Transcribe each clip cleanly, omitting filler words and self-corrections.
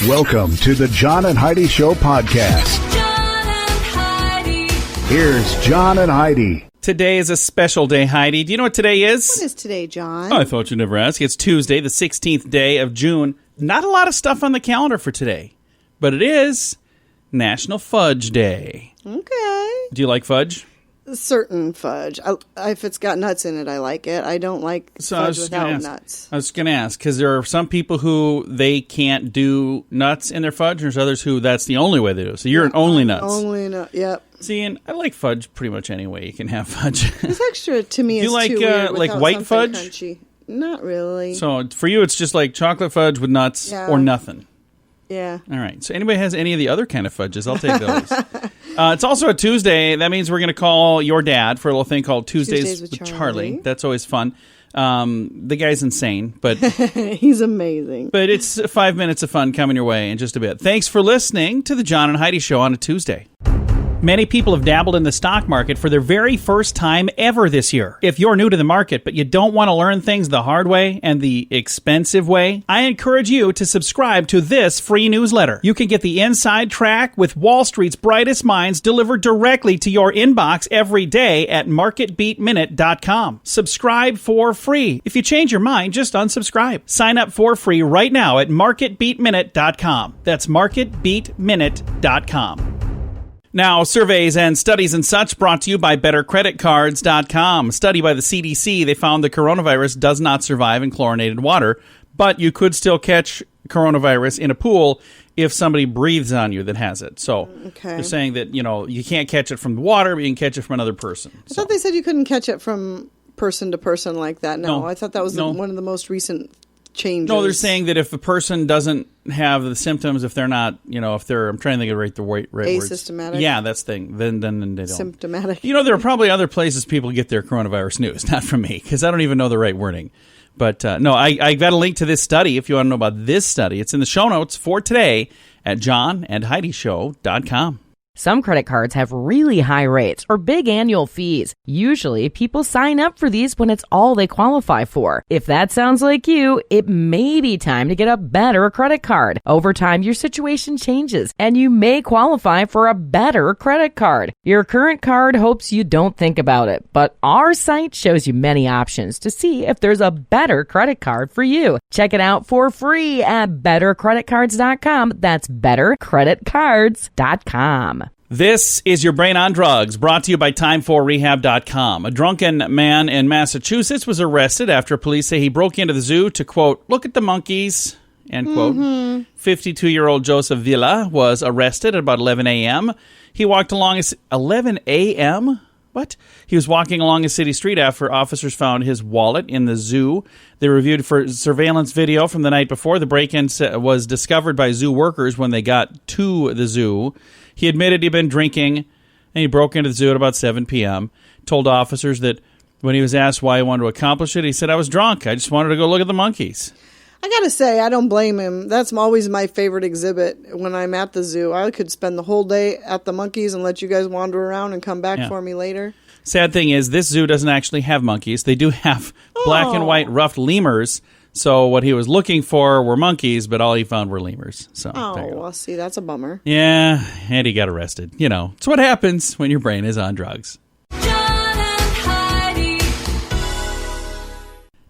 Welcome to the John and Heidi Show podcast. John and Heidi. Here's John and Heidi. Today is a special day, Heidi. Do you know what today is? What is today, John? Oh, I thought you'd never ask. It's Tuesday, the 16th day of June. Not a lot of stuff on the calendar for today, but it is National Fudge Day. Okay. Do you like fudge? Certain fudge. If it's got nuts in it, I like it. I don't like fudge without nuts. I was going to ask, because there are some people who they can't do nuts in their fudge, and there's others who that's the only way they do it. So you're an only nuts. Only nuts, yep. See, and I like fudge pretty much any way you can have fudge. This extra to me is like, too weird like without white something fudge? Crunchy. Not really. So for you, it's just like chocolate fudge with nuts or nothing. Yeah. All right. So anybody has any of the other kind of fudges, I'll take those. It's also a Tuesday. That means we're going to call your dad for a little thing called Tuesdays with Charlie. That's always fun. The guy's insane, but he's amazing. But it's 5 minutes of fun coming your way in just a bit. Thanks for listening to the John and Heidi Show on a Tuesday. Many people have dabbled in the stock market for their very first time ever this year. If you're new to the market, but you don't want to learn things the hard way and the expensive way, I encourage you to subscribe to this free newsletter. You can get the inside track with Wall Street's brightest minds delivered directly to your inbox every day at marketbeatminute.com. Subscribe for free. If you change your mind, just unsubscribe. Sign up for free right now at marketbeatminute.com. That's marketbeatminute.com. Now, surveys and studies and such brought to you by BetterCreditCards.com. A study by the CDC, they found the coronavirus does not survive in chlorinated water, but you could still catch coronavirus in a pool if somebody breathes on you that has it. So they're saying that, you can't catch it from the water, but you can catch it from another person. I thought they said you couldn't catch it from person to person like that. No, I thought that was one of the most recent changes. No, they're saying that if a person doesn't have the symptoms, if they're not, if they're, I'm trying to think of the right words. Asymptomatic? Yeah, that's the thing. Then they don't. Symptomatic. There are probably other places people get their coronavirus news, not from me, because I don't even know the right wording. But no, I got a link to this study if you want to know about this study. It's in the show notes for today at johnandheidishow.com. Some credit cards have really high rates or big annual fees. Usually, people sign up for these when it's all they qualify for. If that sounds like you, it may be time to get a better credit card. Over time, your situation changes, and you may qualify for a better credit card. Your current card hopes you don't think about it, but our site shows you many options to see if there's a better credit card for you. Check it out for free at bettercreditcards.com. That's bettercreditcards.com. This is Your Brain on Drugs, brought to you by Time4Rehab.com. A drunken man in Massachusetts was arrested after police say he broke into the zoo to, quote, look at the monkeys, end quote. 52-year-old Joseph Villa was arrested at about 11 a.m. He walked along 11 a.m.? What? He was walking along a city street after officers found his wallet in the zoo. They reviewed for surveillance video from the night before. The break-in was discovered by zoo workers when they got to the zoo. He admitted he'd been drinking, and he broke into the zoo at about 7 p.m., told officers that when he was asked why he wanted to accomplish it, he said, I was drunk. I just wanted to go look at the monkeys. I gotta say, I don't blame him. That's always my favorite exhibit when I'm at the zoo. I could spend the whole day at the monkeys and let you guys wander around and come back for me later. Sad thing is, this zoo doesn't actually have monkeys. They do have black and white ruffed lemurs. So what he was looking for were monkeys, but all he found were lemurs. So well, see, that's a bummer. Yeah, and he got arrested. It's what happens when your brain is on drugs. John and Heidi.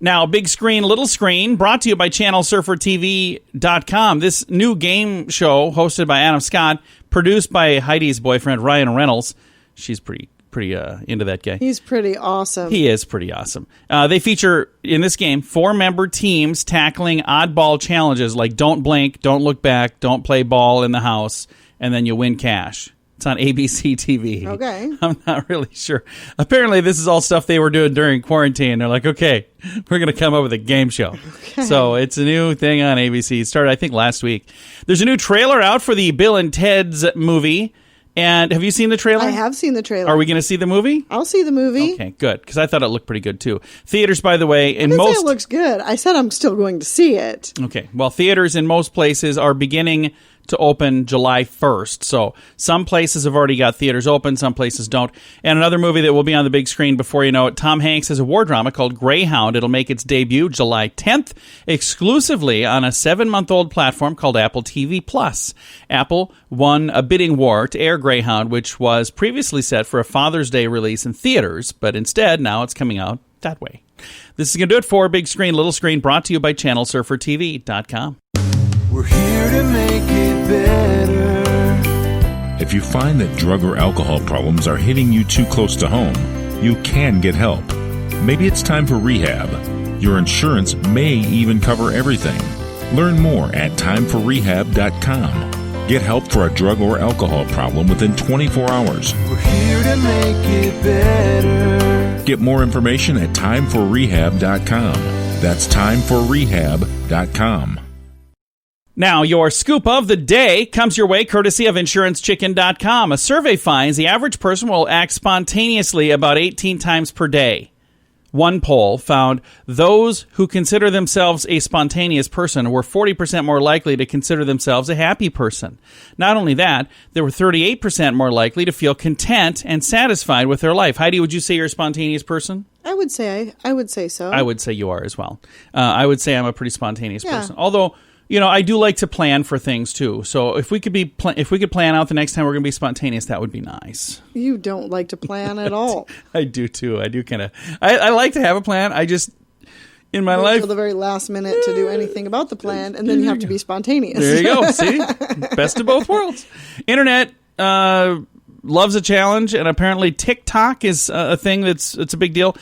Now, big screen, little screen, brought to you by ChannelSurferTV.com. This new game show hosted by Adam Scott, produced by Heidi's boyfriend, Ryan Reynolds. She's pretty into that guy. He's pretty awesome. He is pretty awesome. They feature, in this game, 4-member teams tackling oddball challenges like don't blink, don't look back, don't play ball in the house, and then you win cash. It's on ABC TV. Okay. I'm not really sure. Apparently, this is all stuff they were doing during quarantine. They're like, okay, we're going to come up with a game show. Okay. So it's a new thing on ABC. It started, I think, last week. There's a new trailer out for the Bill and Ted's movie. And have you seen the trailer? I have seen the trailer. Are we going to see the movie? I'll see the movie. Okay, good. Because I thought it looked pretty good, too. Theaters, by the way, I didn't say it looks good. I said I'm still going to see it. Okay. Well, theaters in most places are beginning to open July 1st. So some places have already got theaters open, some places don't. And another movie that will be on the big screen before you know it, Tom Hanks has a war drama called Greyhound. It'll make its debut July 10th, exclusively on a 7-month-old platform called Apple TV+. Apple won a bidding war to air Greyhound, which was previously set for a Father's Day release in theaters, but instead now it's coming out that way. This is going to do it for Big Screen, Little Screen, brought to you by ChannelSurferTV.com. We're here to make it better. If you find that drug or alcohol problems are hitting you too close to home, you can get help. Maybe it's time for rehab. Your insurance may even cover everything. Learn more at timeforrehab.com. Get help for a drug or alcohol problem within 24 hours. We're here to make it better. Get more information at timeforrehab.com. That's timeforrehab.com. Now, your scoop of the day comes your way courtesy of InsuranceChicken.com. A survey finds the average person will act spontaneously about 18 times per day. One poll found those who consider themselves a spontaneous person were 40% more likely to consider themselves a happy person. Not only that, they were 38% more likely to feel content and satisfied with their life. Heidi, would you say you're a spontaneous person? I would say so. I would say you are as well. I would say I'm a pretty spontaneous person. Although, you know, I do like to plan for things too. So if we could plan out the next time we're going to be spontaneous, that would be nice. You don't like to plan at all. I do too. I do kind of. I like to have a plan. I just in my Wait life till the very last minute to do anything about the plan, and then you have to be spontaneous. There you go. See, best of both worlds. Internet loves a challenge, and apparently TikTok is a thing it's a big deal.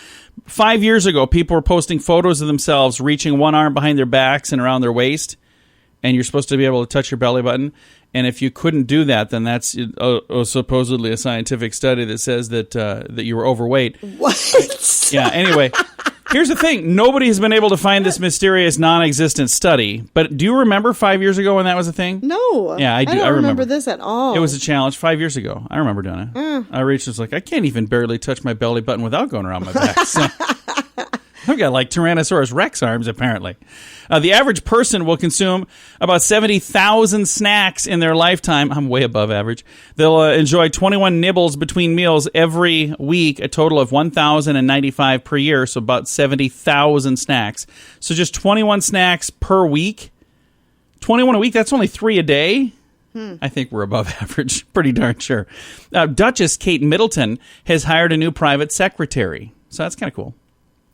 5 years ago, people were posting photos of themselves reaching one arm behind their backs and around their waist. And you're supposed to be able to touch your belly button. And if you couldn't do that, then that's supposedly a scientific study that says that you were overweight. What? Yeah, anyway. Here's the thing. Nobody has been able to find this mysterious non-existent study. But do you remember 5 years ago when that was a thing? No. Yeah, I do. I don't I remember this at all. It was a challenge 5 years ago. I remember doing it. I reached, was like, I can't even barely touch my belly button without going around my back. So I've got like Tyrannosaurus Rex arms, apparently. The average person will consume about 70,000 snacks in their lifetime. I'm way above average. They'll enjoy 21 nibbles between meals every week, a total of 1,095 per year, so about 70,000 snacks. So just 21 snacks per week. 21 a week, that's only 3 a day. I think we're above average. Pretty darn sure. Duchess Kate Middleton has hired a new private secretary. So that's kind of cool.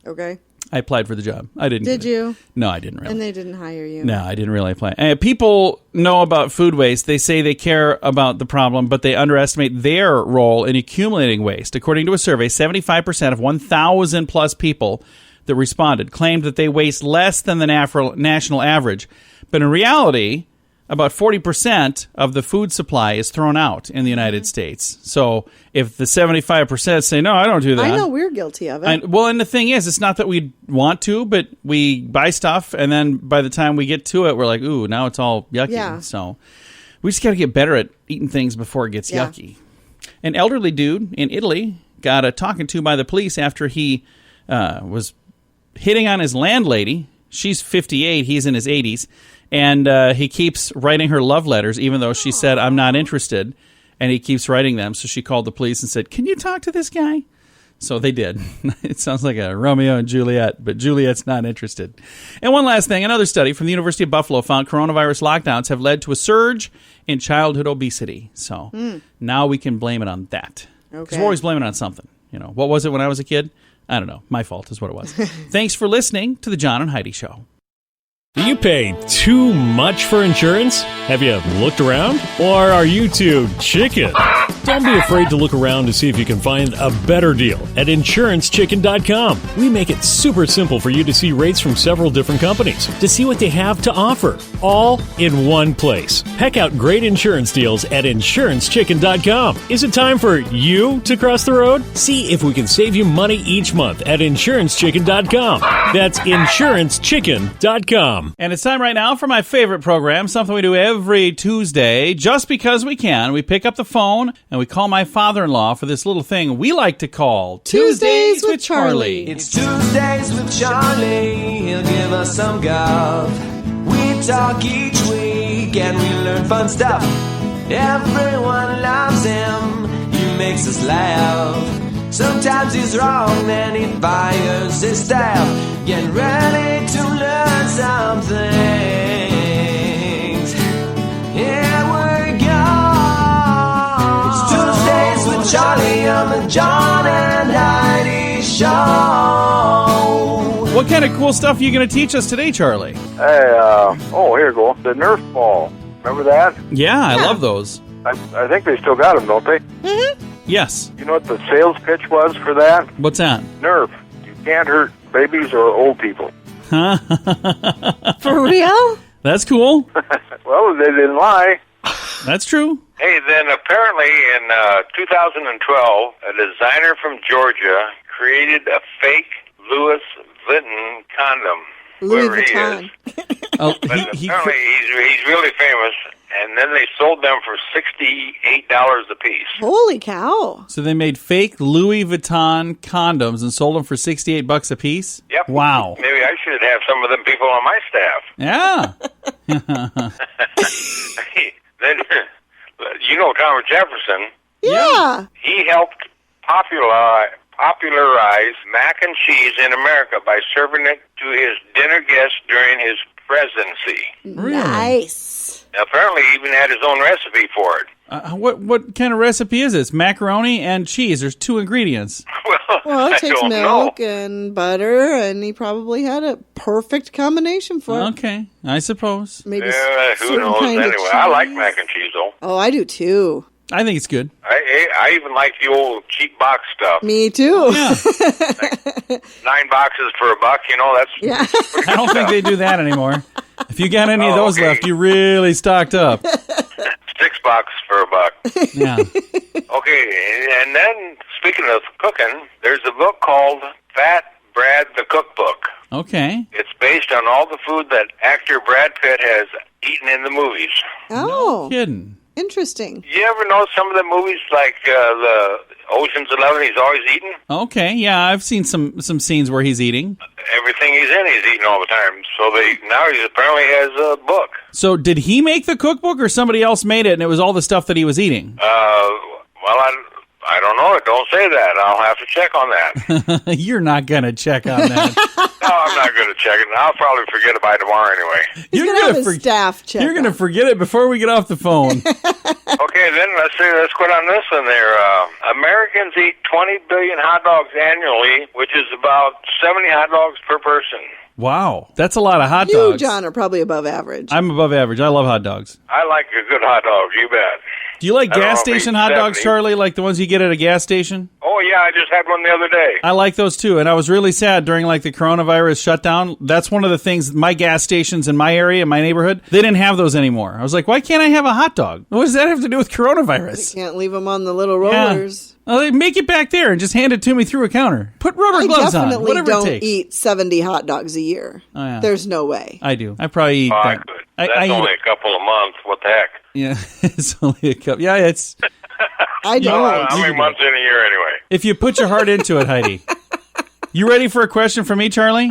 Okay. I applied for the job. I didn't. Did you? No, I didn't really. And they didn't hire you? No, I didn't really apply. People know about food waste. They say they care about the problem, but they underestimate their role in accumulating waste. According to a survey, 75% of 1,000 plus people that responded claimed that they waste less than the national average. But in reality, about 40% of the food supply is thrown out in the United States. So if the 75% say, no, I don't do that. I know we're guilty of it. And the thing is, it's not that we want to, but we buy stuff, and then by the time we get to it, we're like, ooh, now it's all yucky. Yeah. So we just got to get better at eating things before it gets yucky. An elderly dude in Italy got talking to by the police after he was hitting on his landlady. She's 58. He's in his 80s. And he keeps writing her love letters, even though she said, I'm not interested. And he keeps writing them. So she called the police and said, can you talk to this guy? So they did. It sounds like a Romeo and Juliet, but Juliet's not interested. And one last thing. Another study from the University of Buffalo found coronavirus lockdowns have led to a surge in childhood obesity. So now we can blame it on that. Because we're always blaming it on something. You know, what was it when I was a kid? I don't know. My fault is what it was. Thanks for listening to The John and Heidi Show. Do you pay too much for insurance? Have you looked around? Or are you too chicken? Don't be afraid to look around to see if you can find a better deal at InsuranceChicken.com. We make it super simple for you to see rates from several different companies, to see what they have to offer, all in one place. Peck out great insurance deals at InsuranceChicken.com. Is it time for you to cross the road? See if we can save you money each month at InsuranceChicken.com. That's InsuranceChicken.com. And it's time right now for my favorite program, something we do every Tuesday, just because we can. We pick up the phone and we call my father-in-law for this little thing we like to call Tuesdays with Charlie. It's Tuesdays with Charlie. He'll give us some gov. We talk each week week and we learn fun stuff. Everyone loves him, he makes us laugh. Sometimes he's wrong, then he fires his staff. Get ready to learn some things. Here we go. It's Tuesdays with Charlie on the John and Heidi Show. What kind of cool stuff are you going to teach us today, Charlie? Hey, here you go. The Nerf ball. Remember that? Yeah, I love those. I think they still got them, don't they? Yes. You know what the sales pitch was for that? What's that? Nerf. You can't hurt babies or old people. For real? That's cool. Well, they didn't lie. That's true. Hey, then apparently in 2012, a designer from Georgia created a fake Louis Vuitton condom. Louis Whoever he Vuitton. is. But apparently he's really famous, and then they sold them for $68 a piece. Holy cow. So they made fake Louis Vuitton condoms and sold them for $68 a piece? Yep. Wow. Maybe I should have some of them people on my staff. Yeah. Then, you know Thomas Jefferson. Yeah. He helped popularize mac and cheese in America by serving it to his dinner guests during his presidency. Really? Nice. Apparently, he even had his own recipe for it. What kind of recipe is it? It's macaroni and cheese. There's 2 ingredients. Well, it I takes don't milk know. and butter, and he probably had a perfect combination for it. Okay, I suppose. Maybe Yeah, who certain knows? kind of Anyway, I like cheese. mac and cheese, though. Oh, I do too. I think it's good. I even like the old cheap box stuff. Me too. Yeah. 9 boxes for $1, you know, that's Yeah. I don't think they do that anymore. If you got any of those okay. left, you really stocked up. 6 bucks for $1. Yeah. Okay, and then, speaking of cooking, there's a book called Fat Brad the Cookbook. Okay. It's based on all the food that actor Brad Pitt has eaten in the movies. Oh, Kidding. interesting. You ever know some of the movies, like the Ocean's 11, he's always eating? Okay. Yeah, I've seen some scenes where he's eating. Everything he's in, he's eating all the time. So now he apparently has a book. So did he make the cookbook or somebody else made it and it was all the stuff that he was eating? Well, I don't know. Don't say that. I'll have to check on that. You're not going to check on that. No, I'm not going to check it. I'll probably forget it by tomorrow anyway. He's going to have his staff check. You're going to forget it before we get off the phone. Okay, then let's quit on this one there. Americans eat 20 billion hot dogs annually, which is about 70 hot dogs per person. Wow. That's a lot of hot You, dogs. John, are probably above average. I'm above average. I love hot dogs. I like a good hot dog, you bet. Do you like I don't gas know if station he's hot dogs, 70. Charlie, like the ones you get at a gas station? Oh, yeah, I just had one the other day. I like those too, and I was really sad during like the coronavirus shutdown. That's one of the things. My gas stations in my area, in my neighborhood, they didn't have those anymore. I was like, why can't I have a hot dog? What does that have to do with coronavirus? Can't leave them on the little rollers. Well, they make it back there and just hand it to me through a counter. Put rubber I gloves on, definitely whatever don't it takes. eat 70 hot dogs a year. Oh, yeah. There's no way. I do. I probably eat. Oh, I that. could. I That's eat only it. a couple of months. What the heck? Yeah, it's only a cup. Yeah, it's. I don't. How many months in a year anyway? If you put your heart into it, Heidi. You ready for a question from me, Charlie?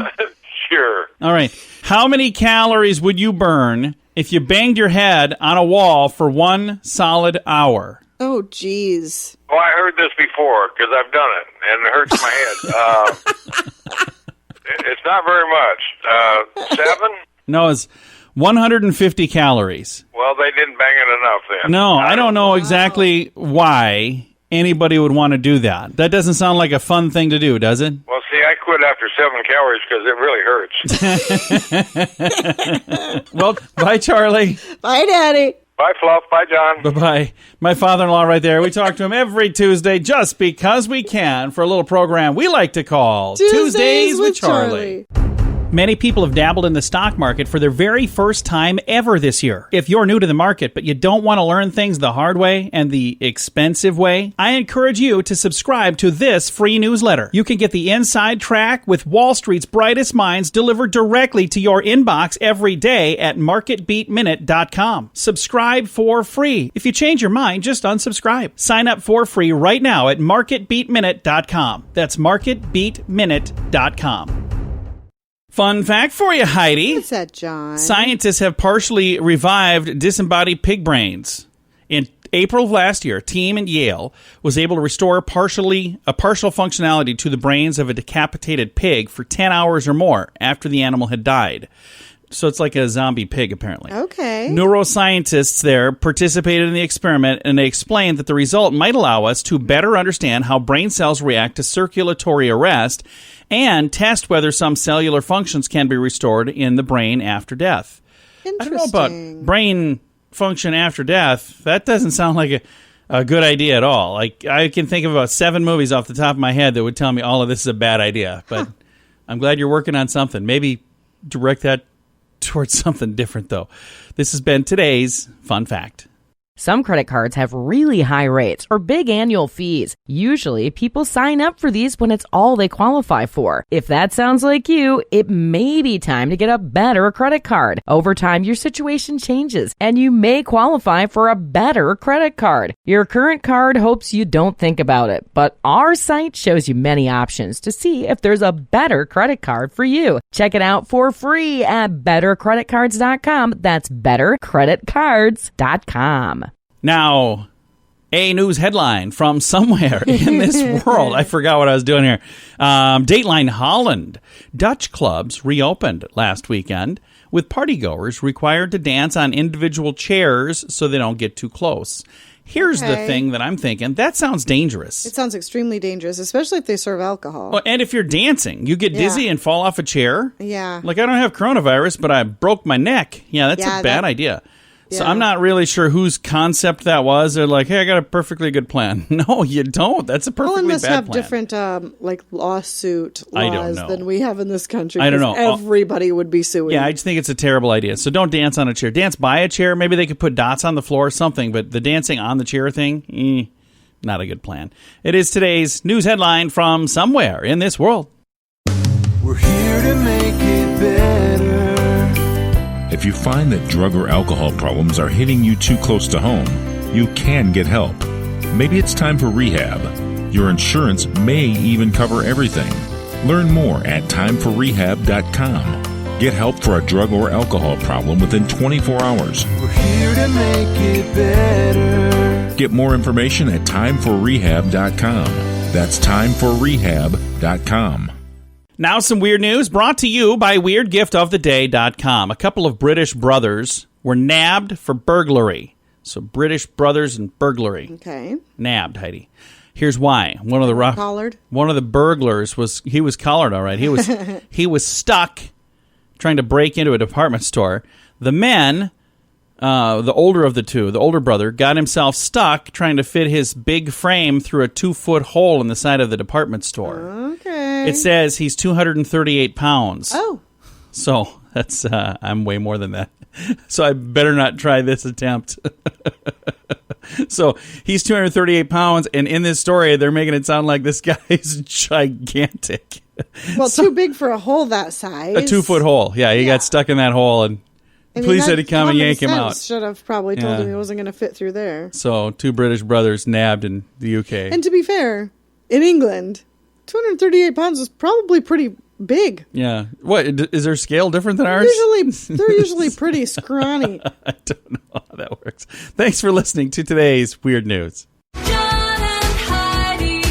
Sure. All right. How many calories would you burn if you banged your head on a wall for 1 solid hour? Oh, geez. Oh, I heard this before because I've done it, and it hurts my head. It's not very much. 7? No, it's 150 calories. Well, they didn't bang it enough then. No, I don't know exactly why anybody would want to do that. That doesn't sound like a fun thing to do, does it? Well, see, I quit after 7 calories because it really hurts. Well, bye, Charlie. Bye, Daddy. Bye, Fluff. Bye, John. Bye-bye. My father-in-law right there. We talk to him every Tuesday just because we can for a little program we like to call Tuesdays with Charlie. Many people have dabbled in the stock market for their very first time ever this year. If you're new to the market, but you don't want to learn things the hard way and the expensive way, I encourage you to subscribe to this free newsletter. You can get the inside track with Wall Street's brightest minds delivered directly to your inbox every day at marketbeatminute.com. Subscribe for free. If you change your mind, just unsubscribe. Sign up for free right now at marketbeatminute.com. That's marketbeatminute.com. Fun fact for you, Heidi. What's that, John? Scientists have partially revived disembodied pig brains. In April of last year, a team in Yale was able to restore a partial functionality to the brains of a decapitated pig for 10 hours or more after the animal had died. So it's like a zombie pig, apparently. Okay. Neuroscientists there participated in the experiment, and they explained that the result might allow us to better understand how brain cells react to circulatory arrest and test whether some cellular functions can be restored in the brain after death. I don't know about brain function after death. That doesn't sound like a good idea at all. Like, I can think of about 7 movies off the top of my head that would tell me all of this is a bad idea. But I'm glad you're working on something. Maybe direct that towards something different, though. This has been today's Fun Fact. Some credit cards have really high rates or big annual fees. Usually, people sign up for these when it's all they qualify for. If that sounds like you, it may be time to get a better credit card. Over time, your situation changes, and you may qualify for a better credit card. Your current card hopes you don't think about it, but our site shows you many options to see if there's a better credit card for you. Check it out for free at bettercreditcards.com. That's bettercreditcards.com. Now, a news headline from somewhere in this world. I forgot what I was doing here. Dateline Holland. Dutch clubs reopened last weekend with partygoers required to dance on individual chairs so they don't get too close. Here's the thing that I'm thinking. That sounds dangerous. It sounds extremely dangerous, especially if they serve alcohol. Well, and if you're dancing, you get dizzy and fall off a chair. Yeah. Like, I don't have coronavirus, but I broke my neck. Yeah, that's a bad idea. So I'm not really sure whose concept that was. They're like, hey, I got a perfectly good plan. No, you don't. That's a perfectly must bad have plan. different lawsuit I don't laws know. than we have in this country. I don't know. Everybody would be suing. Yeah, I just think it's a terrible idea. So don't dance on a chair. Dance by a chair. Maybe they could put dots on the floor or something, but the dancing on the chair thing, not a good plan. It is today's news headline from somewhere in this world. We're here to make it better. If you find that drug or alcohol problems are hitting you too close to home, you can get help. Maybe it's time for rehab. Your insurance may even cover everything. Learn more at timeforrehab.com. Get help for a drug or alcohol problem within 24 hours. We're here to make it better. Get more information at timeforrehab.com. That's timeforrehab.com. Now some weird news brought to you by WeirdGiftOfTheDay.com. A couple of British brothers were nabbed for burglary. So British brothers and burglary. Okay. Nabbed, Heidi. Here's why. Collared? One of the burglars was collared, all right. He was stuck trying to break into a department store. The men, the older of the two, the older brother, got himself stuck trying to fit his big frame through a 2-foot hole in the side of the department store. Okay. It says he's 238 pounds. Oh. So that's, I'm way more than that. So I better not try this attempt. So he's 238 pounds, and in this story, they're making it sound like this guy is gigantic. Well, too big for a hole that size. A 2-foot hole. Yeah, he got stuck in that hole, and the police had to come and yank him out. Should have probably told him he wasn't going to fit through there. So 2 British brothers nabbed in the UK. And to be fair, in England, 238 pounds is probably pretty big. Yeah. What, is their scale different than ours? They're usually pretty scrawny. I don't know how that works. Thanks for listening to today's Weird News. John and Heidi.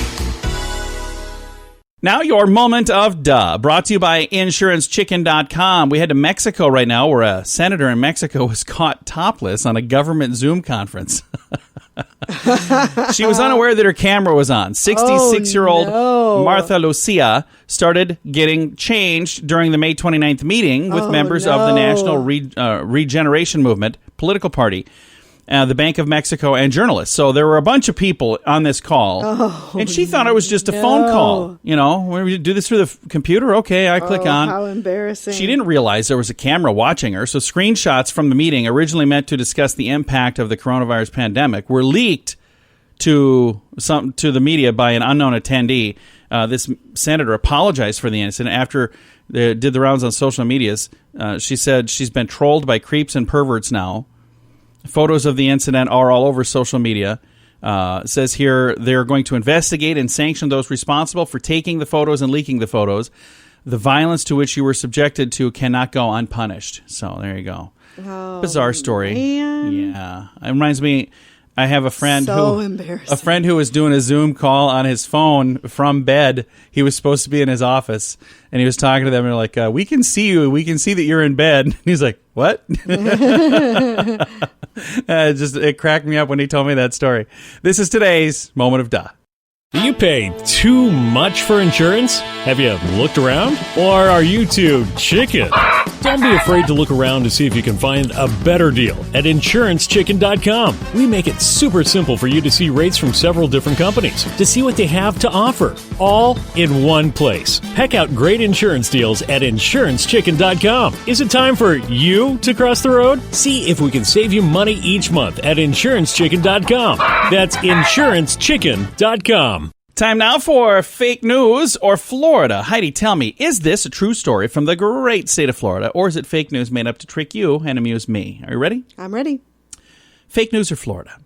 Now your moment of duh, brought to you by InsuranceChicken.com. We head to Mexico right now, where a senator in Mexico was caught topless on a government Zoom conference. She was unaware that her camera was on. 66-year-old Martha Lucia started getting changed during the May 29th meeting with members of the National Regeneration Movement political party, the Bank of Mexico, and journalists. So there were a bunch of people on this call, and she thought it was just a phone call. You know, when we do this through the computer, okay, I click on. How embarrassing. She didn't realize there was a camera watching her, so screenshots from the meeting, originally meant to discuss the impact of the coronavirus pandemic, were leaked to the media by an unknown attendee. This senator apologized for the incident after they did the rounds on social medias. She said she's been trolled by creeps and perverts now. Photos of the incident are all over social media. It says here they're going to investigate and sanction those responsible for taking the photos and leaking the photos. the violence to which you were subjected to cannot go unpunished. So there you go. Oh, bizarre story. Man. Yeah, it reminds me. I have a friend embarrassing. who was doing a Zoom call on his phone from bed. He was supposed to be in his office, and he was talking to them. And they're like, "We can see you. We can see that you're in bed." And he's like, "What?" It cracked me up when he told me that story. This is today's Moment of Duh. Do you pay too much for insurance? Have you looked around? Or are you too chicken? Don't be afraid to look around to see if you can find a better deal at InsuranceChicken.com. We make it super simple for you to see rates from several different companies, to see what they have to offer, all in one place. Peck out great insurance deals at InsuranceChicken.com. Is it time for you to cross the road? See if we can save you money each month at InsuranceChicken.com. That's InsuranceChicken.com. Time now for fake news or Florida. Heidi, tell me, is this a true story from the great state of Florida, or is it fake news made up to trick you and amuse me? Are you ready? I'm ready. Fake news or Florida.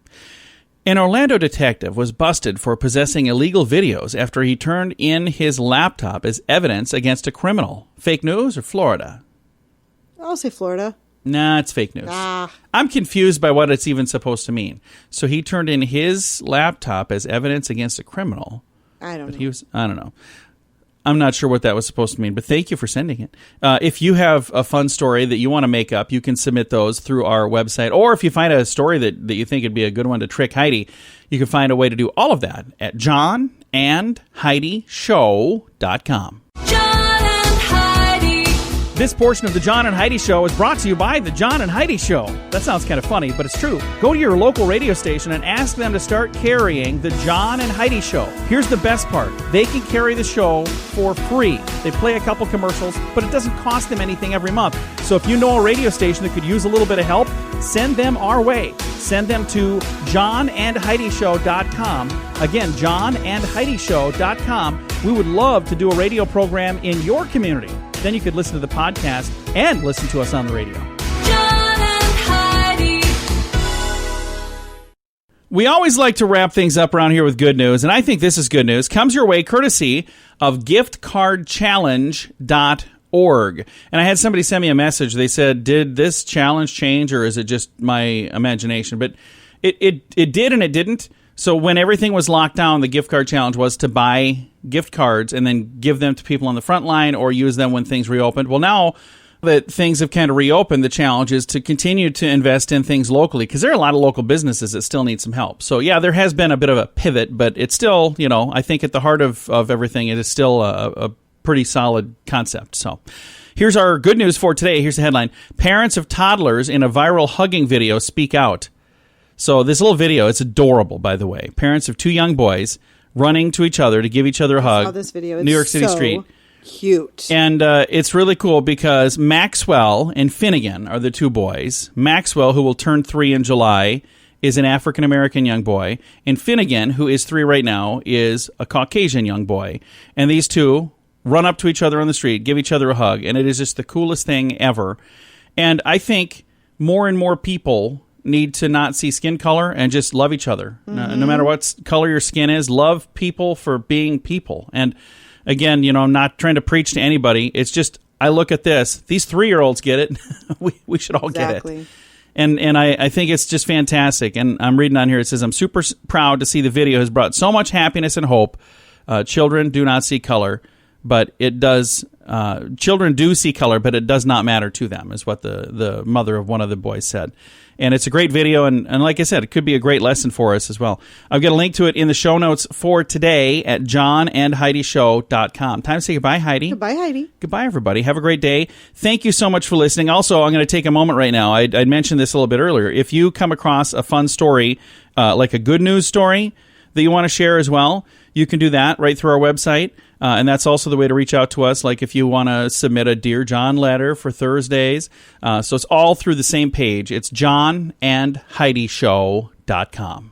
An Orlando detective was busted for possessing illegal videos after he turned in his laptop as evidence against a criminal. Fake news or Florida? I'll say Florida. Nah, it's fake news. I'm confused by what it's even supposed to mean. So he turned in his laptop as evidence against a criminal. I don't know. I don't know. I'm not sure what that was supposed to mean, but thank you for sending it. If you have a fun story that you want to make up, you can submit those through our website. Or if you find a story that you think would be a good one to trick Heidi, you can find a way to do all of that at johnandheidishow.com. This portion of the John and Heidi Show is brought to you by the John and Heidi Show. That sounds kind of funny, but it's true. Go to your local radio station and ask them to start carrying the John and Heidi Show. Here's the best part. They can carry the show for free. They play a couple commercials, but it doesn't cost them anything every month. So if you know a radio station that could use a little bit of help, send them our way. Send them to johnandheidishow.com. Again, johnandheidishow.com. We would love to do a radio program in your community. Then you could listen to the podcast and listen to us on the radio. John and Heidi. We always like to wrap things up around here with good news, and I think this is good news. Comes your way courtesy of giftcardchallenge.org. And I had somebody send me a message. They said, did this challenge change, or is it just my imagination? But it did and it didn't. So when everything was locked down, the gift card challenge was to buy gift cards and then give them to people on the front line or use them when things reopened. Well, now that things have kind of reopened, the challenge is to continue to invest in things locally, because there are a lot of local businesses that still need some help. So, yeah, there has been a bit of a pivot, but it's still, I think at the heart of everything, it is still a pretty solid concept. So here's our good news for today. Here's the headline. Parents of toddlers in a viral hugging video speak out. So this little video, it's adorable, by the way. Parents of two young boys running to each other to give each other a hug. I saw this video. It's New York City so street. Cute. And it's really cool because Maxwell and Finnegan are the two boys. Maxwell, who will turn 3 in July, is an African-American young boy. And Finnegan, who is 3 right now, is a Caucasian young boy. And these two run up to each other on the street, give each other a hug. And it is just the coolest thing ever. And I think more and more people need to not see skin color and just love each other. Mm-hmm. No matter what color your skin is, love people for being people. And again, I'm not trying to preach to anybody. It's just, I look at this. These 3-year-olds get it. we should all get it. And I think it's just fantastic. And I'm reading on here, it says, I'm super proud to see the video has brought so much happiness and hope. Children do not see color, but it does. Children do see color, but it does not matter to them, is what the mother of one of the boys said. And it's a great video, and like I said, it could be a great lesson for us as well. I've got a link to it in the show notes for today at johnandheidishow.com. Time to say goodbye, Heidi. Goodbye, Heidi. Goodbye, everybody. Have a great day. Thank you so much for listening. Also, I'm going to take a moment right now. I'd mentioned this a little bit earlier. If you come across a fun story, like a good news story that you want to share as well, you can do that right through our website. And that's also the way to reach out to us, like if you want to submit a Dear John letter for Thursdays. So it's all through the same page. It's johnandheidishow.com.